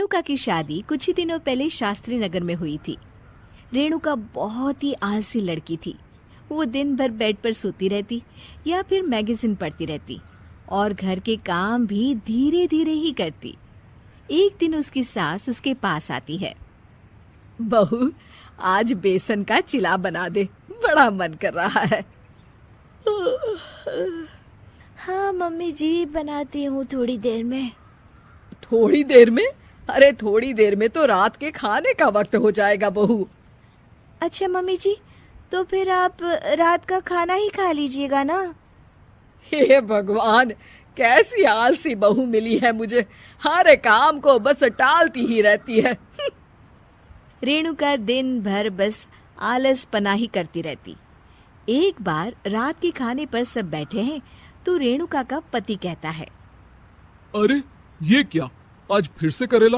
रेणुका की शादी कुछ ही दिनों पहले शास्त्री नगर में हुई थी। रेणुका बहुत ही आलसी लड़की थी। वो दिन भर बेड पर सोती रहती या फिर मैगजीन पढ़ती रहती और घर के काम भी धीरे धीरे ही करती। एक दिन उसकी सास उसके पास आती है। बहू, आज बेसन का चिला बना दे, बड़ा मन कर रहा है। हाँ मम्मी जी, बनाती हूँ थोड़ी देर में। थोड़ी देर में? अरे थोड़ी देर में तो रात के खाने का वक्त हो जाएगा बहू। अच्छा मम्मी जी, तो फिर आप रात का खाना ही खा लीजिएगा ना। हे भगवान, कैसी आलसी बहू मिली है मुझे, हर काम को बस टालती ही रहती है। रेणुका दिन भर बस आलसपना ही करती रहती। एक बार रात के खाने पर सब बैठे हैं तो रेणुका का पति कहता है, अरे ये क्या, आज फिर से करेला?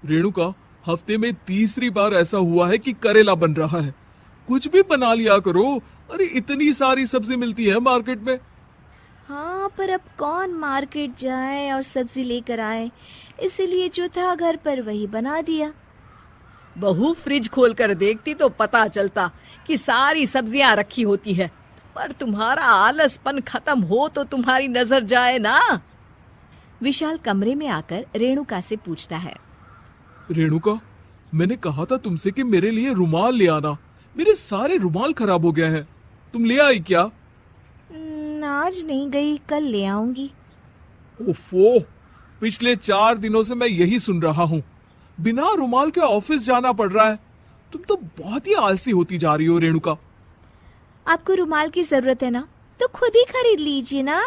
रेणुका, हफ्ते में तीसरी बार ऐसा हुआ है कि करेला बन रहा है। कुछ भी बना लिया करो। अरे इतनी सारी सब्जी मिलती है मार्केट में। हाँ, पर अब कौन मार्केट जाए और सब्जी लेकर आए, इसलिए जो था घर पर वही बना दिया। बहू, फ्रिज खोलकर देखती तो पता चलता कि सारी सब्जियां रखी होती है, पर तुम्हारा आलसपन खत्म हो तो तुम्हारी नजर जाए ना। विशाल कमरे में आकर रेणुका से पूछता है, रेणुका, मैंने कहा था तुमसे कि मेरे लिए रुमाल ले आना। मेरे सारे रुमाल खराब हो गए हैं। तुम ले आई क्या? आज नहीं गई, कल ले आऊंगी। ओफो, पिछले 4 दिनों से मैं यही सुन रहा हूँ। बिना रुमाल के ऑफिस जाना पड़ रहा है। तुम तो बहुत ही आलसी होती जा रही हो रेणुका। आपको रुमाल की जरूरत है ना, तो खुद ही खरीद लीजिए ना।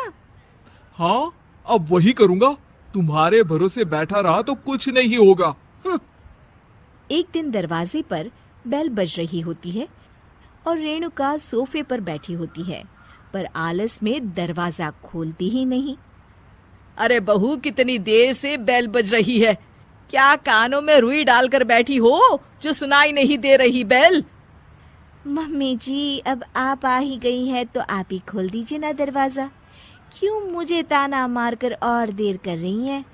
हाँ, अब वही करूंगा। तुम्हारे भरोसे बैठा रहा तो कुछ नहीं होगा। एक दिन दरवाजे पर बेल बज रही होती है और रेणुका सोफे पर बैठी होती है, पर आलस में दरवाजा खोलती ही नहीं। अरे बहू, कितनी देर से बेल बज रही है? क्या कानों में रुई डालकर बैठी हो जो सुनाई नहीं दे रही बेल? मम्मी जी, अब आप आ ही गई है तो आप ही खोल दीजिए ना दरवाजा। क्यों मुझे ताना मारकर और देर कर रही हैं?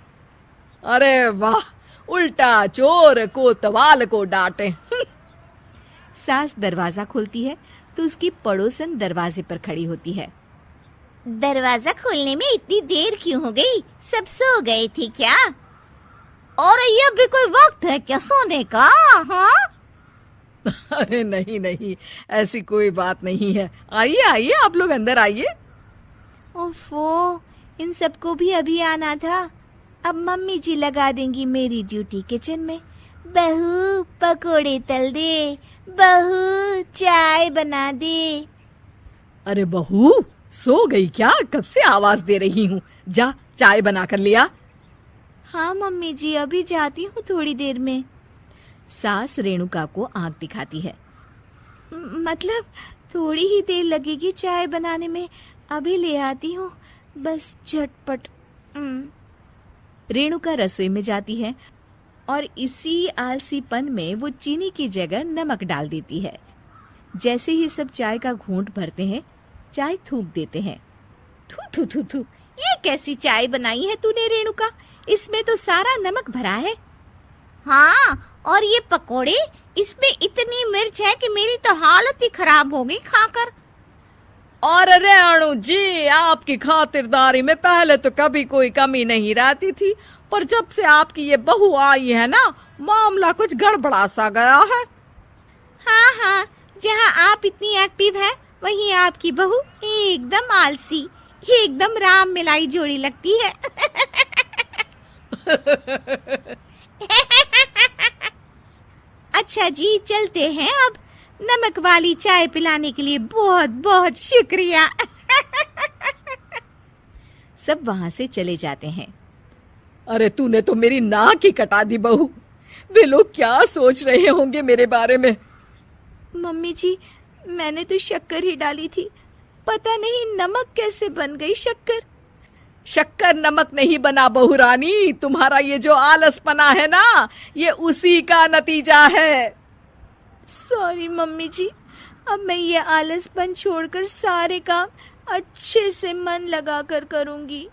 अरे वाह, उल्टा चोर कोतवाल को डांटे। सास दरवाजा खोलती है तो उसकी पड़ोसन दरवाजे पर खड़ी होती है। दरवाजा खोलने में इतनी देर क्यों हो गई? सब सो गए थे क्या? और ये भी कोई वक्त है क्या सोने का? हाँ? अरे नहीं नहीं, ऐसी कोई बात नहीं है। आइए आइए, आप लोग अंदर आइए। ओफो, इन सबको भी अभी आना था। अब मम्मी जी लगा देंगी मेरी ड्यूटी किचन में। बहू पकोड़े तल दे, बहू चाय बना दे। अरे बहू, सो गई क्या? कब से आवाज दे रही हूँ, जा चाय बना कर लिया। हाँ मम्मी जी, अभी जाती हूँ थोड़ी देर में। सास रेणुका को आंख दिखाती है। मतलब थोड़ी ही देर लगेगी चाय बनाने में, अभी ले आती हूँ, बस झटपट। रेणुका रसोई में जाती है और इसी आलसीपन में वो चीनी की जगह नमक डाल देती है। जैसे ही सब चाय का घूंट भरते हैं, चाय थूक देते हैं। थू थू थू थू, ये कैसी चाय बनाई है तूने रेणुका? इसमें तो सारा नमक भरा है। हाँ, और ये पकोड़े, इसमें इतनी मिर्च है कि मेरी तो हालत ही खराब हो गई खाकर। और रेणु जी, आपकी खातिरदारी में पहले तो कभी कोई कमी नहीं रहती थी, पर जब से आपकी ये बहू आई है ना, मामला कुछ गड़बड़ा सा गया है। हाँ हाँ, जहाँ आप इतनी एक्टिव हैं, वहीं आपकी बहू एकदम आलसी, एकदम राम मिलाई जोड़ी लगती है। अच्छा जी, चलते हैं अब। नमक वाली चाय पिलाने के लिए बहुत बहुत शुक्रिया। सब वहां से चले जाते हैं। अरे तूने तो मेरी नाक ही कटा दी बहू। वे लोग क्या सोच रहे होंगे मेरे बारे में? मम्मी जी, मैंने तो शक्कर ही डाली थी, पता नहीं नमक कैसे बन गई शक्कर। शक्कर नमक नहीं बना बहू रानी, तुम्हारा ये जो आलसपना है ना, ये उसी का नतीजा है। सॉरी मम्मी जी, अब मैं ये आलसपन छोड़कर सारे काम अच्छे से मन लगाकर करूंगी।